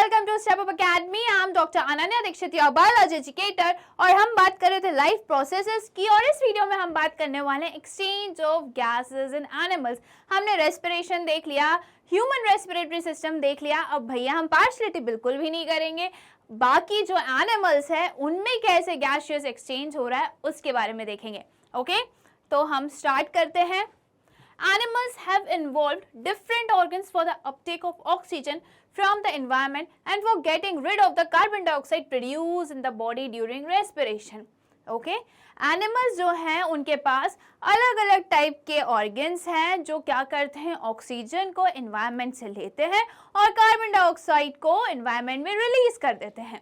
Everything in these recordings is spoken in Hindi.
Welcome to Step Up Academy. I am doctor Ananya Dikshit, your biology educator, और हम बात कर रहे थे लाइफ प्रोसेसेस की। और इस वीडियो में हम बात करने वाले हैं exchange of gases in animals. हमने रेस्पिरेशन देख लिया, ह्यूमन रेस्पिरेटरी सिस्टम देख लिया। अब भैया हम पार्शियलिटी बिल्कुल भी नहीं करेंगे, बाकी जो एनिमल्स है उनमें कैसे गैसियस एक्सचेंज हो रहा है उसके बारे में देखेंगे। ओके, तो हम स्टार्ट करते हैं। Animals have involved different organs for the uptake of oxygen from the environment and for getting rid of the carbon dioxide produced in the body during respiration. Okay? Animals जो हैं उनके पास अलग अलग टाइप के ऑर्गन्स हैं जो क्या करते हैं, ऑक्सीजन को एनवायरनमेंट से लेते हैं और कार्बन डाइऑक्साइड को एनवायरनमेंट में रिलीज कर देते हैं।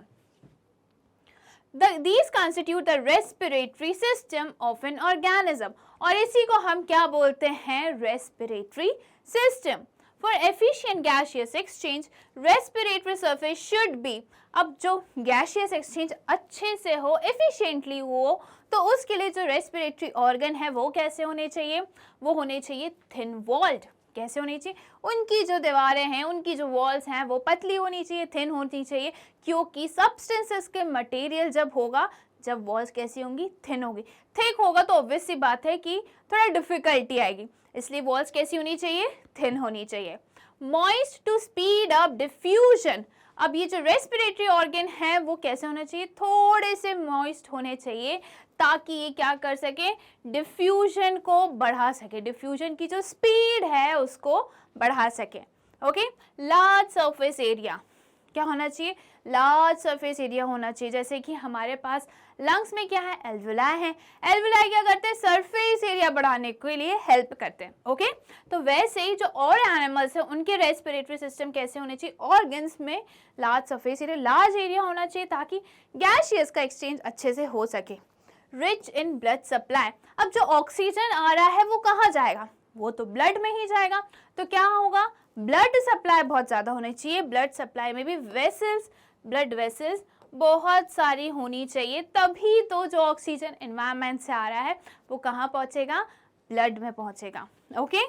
These constitute the respiratory system of an organism, और इसी को हम क्या बोलते हैं, respiratory system. For efficient gaseous exchange, respiratory surface should be, अब जो gaseous exchange अच्छे से हो, efficiently हो, तो उसके लिए जो respiratory organ है वो कैसे होने चाहिए, वो होने चाहिए thin walled। कैसे होनी चाहिए, उनकी जो दीवारें हैं, उनकी जो वॉल्स हैं वो पतली होनी चाहिए, थिन होनी चाहिए, क्योंकि सब्सटेंसेस के मटेरियल जब होगा, जब वॉल्स कैसी होंगी, थिन होगी। थिक होगा तो ऑब्वियस सी बात है कि थोड़ा डिफिकल्टी आएगी, इसलिए वॉल्स कैसी होनी चाहिए, थिन होनी चाहिए। Moist to speed up diffusion, अब ये जो रेस्पिरेटरी ऑर्गन है वो कैसे होना चाहिए, थोड़े से मॉइस्ट होने चाहिए ताकि ये क्या कर सके, डिफ्यूजन को बढ़ा सके, डिफ्यूजन की जो स्पीड है उसको बढ़ा सके। ओके, लार्ज सरफेस एरिया क्या होना चाहिए, लार्ज सरफेस एरिया होना चाहिए। जैसे कि हमारे पास लंग्स में क्या है, एल्वुलाई है, एल्वुलाई क्या करते हैं, सरफेस एरिया बढ़ाने के लिए हेल्प करते हैं। ओके, तो वैसे ही जो और एनिमल्स हैं उनके रेस्पिरेटरी सिस्टम कैसे होने चाहिए, ऑर्गन्स में large surface area, large area होना चाहिए ताकि गैसियस का एक्सचेंज अच्छे से हो सके। रिच इन ब्लड सप्लाई, अब जो ऑक्सीजन आ रहा है वो कहाँ जाएगा, वो तो ब्लड में ही जाएगा, तो क्या होगा, ब्लड सप्लाई बहुत ज़्यादा होनी चाहिए। ब्लड सप्लाई में भी वेसल्स, ब्लड वेसल्स बहुत सारी होनी चाहिए, तभी तो जो ऑक्सीजन एनवायरनमेंट से आ रहा है वो कहाँ पहुँचेगा, ब्लड में पहुँचेगा। ओके,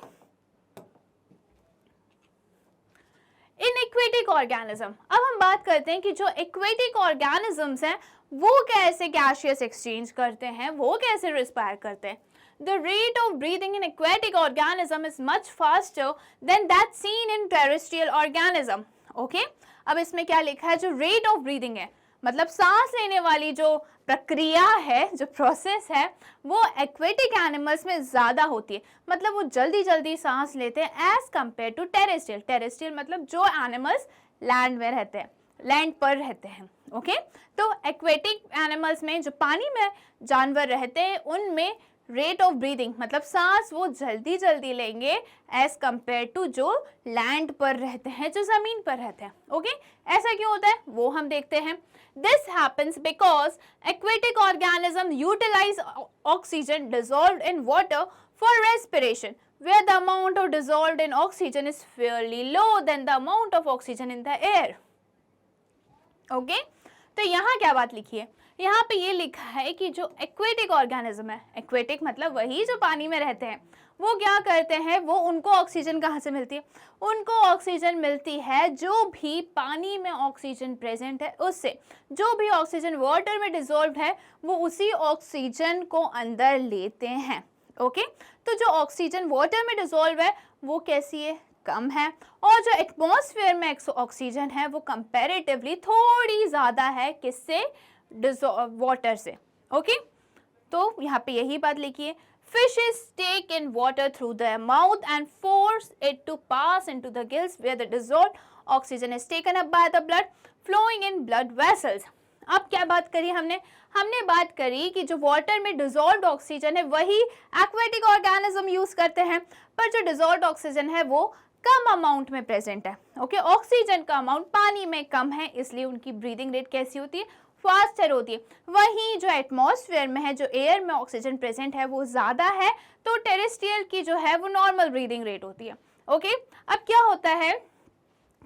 इन एक्वेटिक ऑर्गेनिज्म, अब हम बात करते हैं कि जो एक्वेटिक ऑर्गेनिजम्स हैं वो कैसे गैसियस एक्सचेंज करते हैं, वो कैसे रिस्पायर करते हैं। The rate of breathing in aquatic organism is much faster than that seen in terrestrial organism. Okay? अब इसमें क्या लिखा है, जो rate of breathing है मतलब सांस लेने वाली जो प्रक्रिया है, जो प्रोसेस है, वो एक्वेटिक एनिमल्स में ज़्यादा होती है, मतलब वो जल्दी जल्दी सांस लेते हैं as compare to terrestrial. Terrestrial मतलब जो एनिमल्स लैंड में रहते हैं, लैंड पर रहते हैं। ओके, तो एक्वेटिक एनिमल्स में जो पानी में जानवर रहते हैं उनमें रेट ऑफ ब्रीदिंग मतलब सांस वो जल्दी जल्दी लेंगे एज कंपेयर टू जो लैंड पर रहते हैं, जो जमीन पर रहते हैं। ओके, ऐसा क्यों होता है वो हम देखते हैं। This happens because aquatic organism utilise oxygen dissolved in water for respiration, where the amount of dissolved in oxygen is fairly low than the amount of oxygen in the air. Okay, तो यहाँ क्या बात लिखी है, यहाँ पे ये लिखा है कि जो एक्वेटिक ऑर्गेनिज्म है, एक्वेटिक मतलब वही जो पानी में रहते हैं, वो क्या करते हैं, वो उनको ऑक्सीजन कहाँ से मिलती है, उनको ऑक्सीजन मिलती है जो भी पानी में ऑक्सीजन प्रेजेंट है उससे। जो भी ऑक्सीजन वाटर में डिसॉल्व्ड है वो उसी ऑक्सीजन को अंदर लेते हैं। ओके, तो जो ऑक्सीजन वाटर में डिसॉल्व है वो कैसी है, कम है, और जो एटमॉस्फेयर में ऑक्सीजन है वो कंपैरेटिवली थोड़ी ज़्यादा है, किससे, वाटर से। ओके, तो यहाँ पे यही बात लिखी है, fishes take in water through their mouth and force it to pass into the gills where the dissolved oxygen is taken up by the blood flowing in blood vessels. अब क्या बात करी हमने बात करी कि जो वाटर में डिसॉल्व्ड ऑक्सीजन है वही एक्वेटिक ऑर्गेनिज्म यूज करते हैं, पर जो डिसॉल्व्ड ऑक्सीजन है वो कम अमाउंट में प्रेजेंट है। ओके, ऑक्सीजन का अमाउंट पानी में कम है, इसलिए उनकी ब्रीदिंग रेट कैसी होती है, फास्टर होती है। वहीं जो एटमॉस्फेयर में है, जो एयर में ऑक्सीजन प्रेजेंट है वो ज़्यादा है, तो टेरेस्ट्रियल की जो है वो नॉर्मल ब्रीदिंग रेट होती है। ओके, अब क्या होता है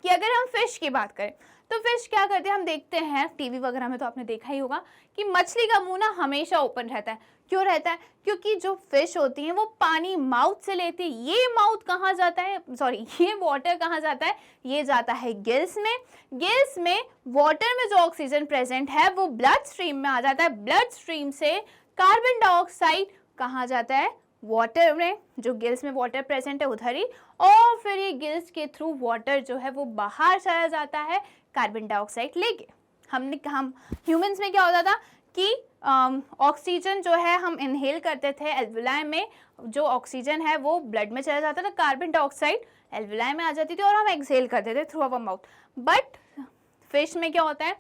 कि अगर हम फिश की बात करें तो फिश क्या करते हैं, हम देखते हैं टीवी वगैरह में तो आपने देखा ही होगा कि मछली का मुंह ना हमेशा ओपन रहता है। क्यों रहता है? क्योंकि जो फिश होती है वो पानी माउथ से लेती है। ये माउथ कहाँ जाता है, सॉरी ये वाटर कहाँ जाता है, ये जाता है गिल्स में। गिल्स में वाटर में जो ऑक्सीजन प्रेजेंट है वो ब्लड स्ट्रीम में आ जाता है। ब्लड स्ट्रीम से कार्बन डाइऑक्साइड कहाँ जाता है, वाटर में, जो गिल्स में वाटर प्रेजेंट है उधर ही, और फिर ये गिल्स के थ्रू वाटर जो है वो बाहर चला जाता है कार्बन डाइऑक्साइड लेके। हम ह्यूमंस में क्या होता था कि ऑक्सीजन जो है हम इनहेल करते थे, एल्वुलाई में जो ऑक्सीजन है वो ब्लड में चला जाता था, कार्बन डाइऑक्साइड एल्वुलाई में आ जाती थी और हम एक्सहेल करते थे through our mouth. But fish में क्या होता है,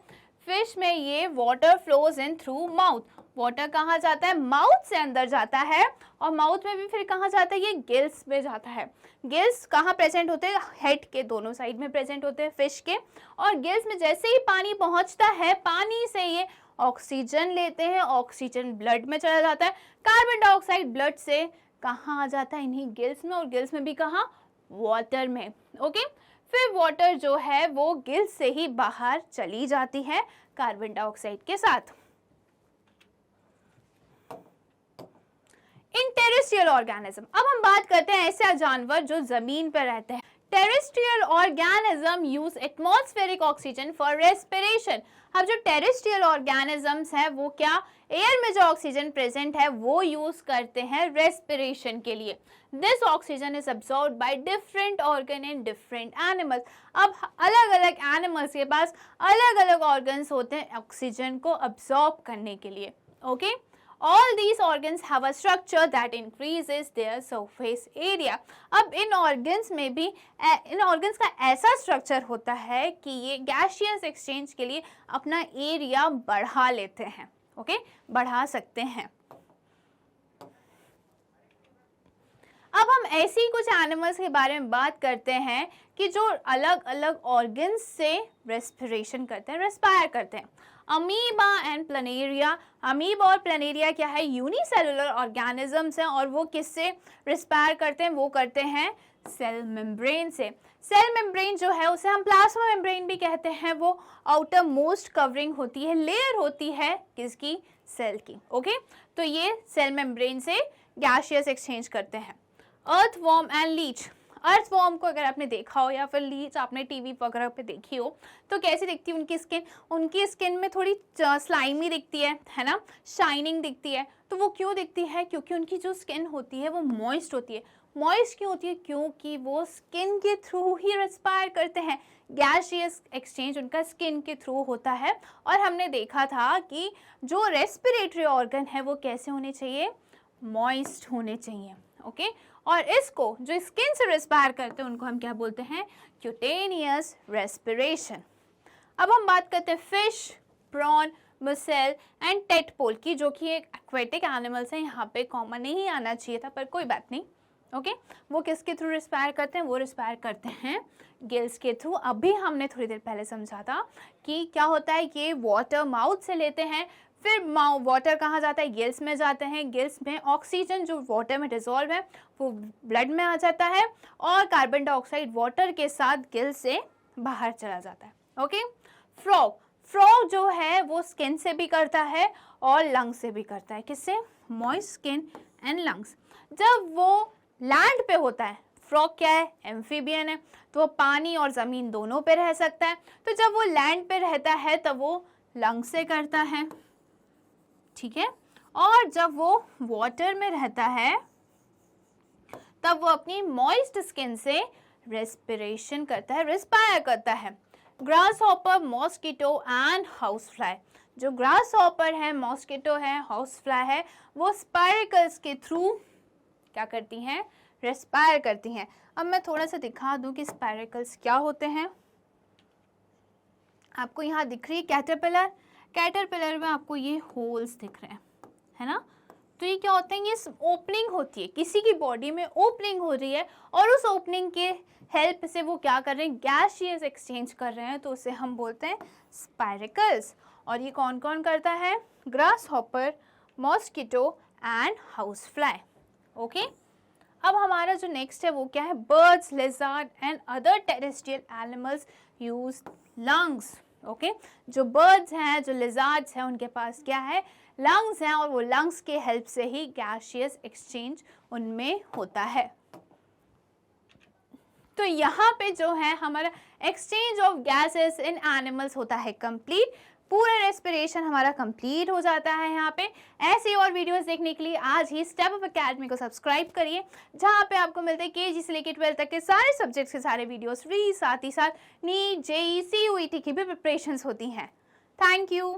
फिश में ये water flows in through mouth. Water कहाँ जाता है, माउथ से अंदर जाता है, और माउथ में भी फिर कहाँ जाता है, ये गिल्स में जाता है। गिल्स कहाँ प्रेजेंट होते हैं, हेड के दोनों साइड में प्रेजेंट होते हैं फिश के। और गिल्स में जैसे ही पानी पहुंचता है, पानी से ये ऑक्सीजन लेते हैं, ऑक्सीजन ब्लड में चला जाता है, कार्बन डाइऑक्साइड ब्लड से कहाँ आ जाता है, इन्हीं गिल्स में, और गिल्स में भी कहाँ, वाटर में। ओके, फिर वाटर जो है वो गिल्स से ही बाहर चली जाती है कार्बन डाइऑक्साइड के साथ। इन टेरेस्ट्रियल ऑर्गेनिज्म, अब हम बात करते हैं ऐसे जानवर जो जमीन पर रहते हैं। Terrestrial organism use atmospheric oxygen for respiration. अब जो टेरेस्ट्रियल ऑर्गेनिजम्स हैं वो क्या, एयर में जो ऑक्सीजन प्रेजेंट है वो यूज करते हैं रेस्पिरेशन के लिए। This oxygen is absorbed by different organ in different animals. अब अलग अलग एनिमल्स के पास अलग अलग ऑर्गन्स होते हैं ऑक्सीजन को अब्सॉर्ब करने के लिए। Okay, All these organs have a structure that increases their surface area. अब इन organs में भी इन organs का ऐसा structure होता है कि ये gaseous exchange के लिए अपना एरिया बढ़ा लेते हैं। ओके, बढ़ा सकते हैं। अब हम ऐसे ही कुछ एनिमल्स के बारे में बात करते हैं कि जो अलग अलग ऑर्गन्स से रेस्पिरेशन करते हैं, रेस्पायर करते हैं। Amoeba and Planaria. अमीबा और प्लानेरिया क्या है, यूनिसेलुलर ऑर्गेनिजम्स हैं, और वो किससे रेस्पायर करते हैं, वो करते हैं सेल मेम्ब्रेन से। सेल मेम्ब्रेन जो है उसे हम प्लाज्मा मेम्ब्रेन भी कहते हैं। वो आउटर मोस्ट कवरिंग होती है, लेयर होती है किसकी, सेल की। ओके, तो ये सेल मेम्ब्रेन से गैसियस एक्सचेंज करते हैं। Earthworm and Leach. अर्थवॉर्म को अगर आपने देखा हो या फिर लीच आपने टीवी वगैरह पे देखी हो तो कैसी दिखती है उनकी स्किन, उनकी स्किन में थोड़ी स्लाइमी दिखती है ना, शाइनिंग दिखती है। तो वो क्यों दिखती है, क्योंकि उनकी जो स्किन होती है वो मॉइस्ट होती है। मॉइस्ट क्यों होती है, क्योंकि वो स्किन के थ्रू ही रेस्पायर करते हैं। गैसियस एक्सचेंज उनका स्किन के थ्रू होता है। और हमने देखा था कि जो रेस्पिरेटरी ऑर्गन है वो कैसे होने चाहिए, मॉइस्ट होने चाहिए। ओके, और इसको जो स्किन से रेस्पायर करते हैं उनको हम क्या बोलते हैं, क्यूटेनियस रेस्पिरेशन। अब हम बात करते हैं फिश, प्रॉन, मसेल एंड टेडपोल की, जो कि एक एक्वेटिक एनिमल्स हैं। यहाँ पे कॉमन नहीं आना चाहिए था पर कोई बात नहीं। ओके, वो किसके थ्रू रिस्पायर करते हैं, वो रिस्पायर करते हैं गिल्स के थ्रू। अभी हमने थोड़ी देर पहले समझा था कि क्या होता है, ये वाटर माउथ से लेते हैं, फिर वाटर कहाँ जाता है, गिल्स में जाते हैं। गिल्स में ऑक्सीजन जो वाटर में डिसॉल्व है वो ब्लड में आ जाता है, और कार्बन डाइऑक्साइड वाटर के साथ गिल्स से बाहर चला जाता है। ओके, फ्रॉग, फ्रॉग जो है वो स्किन से भी करता है और लंग्स से भी करता है। किससे, मॉइस्ट स्किन एंड लंग्स। जब वो लैंड पे होता है, फ्रॉग क्या है, एम्फीबियन है, तो वो पानी और ज़मीन दोनों पे रह सकता है। तो जब वो लैंड पे रहता है तब वो लंग्स से करता है, ठीक है। और जब वो वाटर में रहता है तब वो अपनी मॉइस्ट स्किन से रेस्पिरेशन करता है, रेस्पायर करता है। Grass hopper, mosquito and house fly. जो ग्रास हॉपर है, मॉस्किटो है, हाउस फ्लाई है, वो स्पाइरकल्स के थ्रू क्या करती हैं, रेस्पायर करती हैं। अब मैं थोड़ा सा दिखा दूं कि स्पाइरकल्स क्या होते हैं। आपको यहाँ दिख रही है कैटरपिलर, कैटरपिलर में आपको ये होल्स दिख रहे हैं, है ना। तो ये क्या होते हैं, ये ओपनिंग होती है, किसी की बॉडी में ओपनिंग हो रही है और उस ओपनिंग के हेल्प से वो क्या कर रहे हैं, गैसियस एक्सचेंज कर रहे हैं, तो उसे हम बोलते हैं स्पाइरकल्स। और ये कौन कौन करता है, grass hopper, mosquito and house fly. Okay, अब हमारा जो नेक्स्ट है वो क्या है, birds, lizard and other terrestrial animals use lungs. Okay, जो बर्ड्स हैं, जो लिजर्ड्स हैं, उनके पास क्या है, लंग्स हैं, और वो लंग्स के हेल्प से ही गैसियस एक्सचेंज उनमें होता है। तो यहाँ पे जो है हमारा exchange of gases in animals होता है कंप्लीट, पूरा रेस्पिरेशन हमारा कंप्लीट हो जाता है यहाँ पे। ऐसे और वीडियोस देखने के लिए आज ही स्टेप अप एकेडमी को सब्सक्राइब करिए, जहाँ पे आपको मिलते हैं केजी से लेकर 12 तक के सारे सब्जेक्ट्स के सारे वीडियोस फ्री, साथ ही साथ नीट, जेई, CUET की भी प्रिपरेशंस होती हैं। Thank you.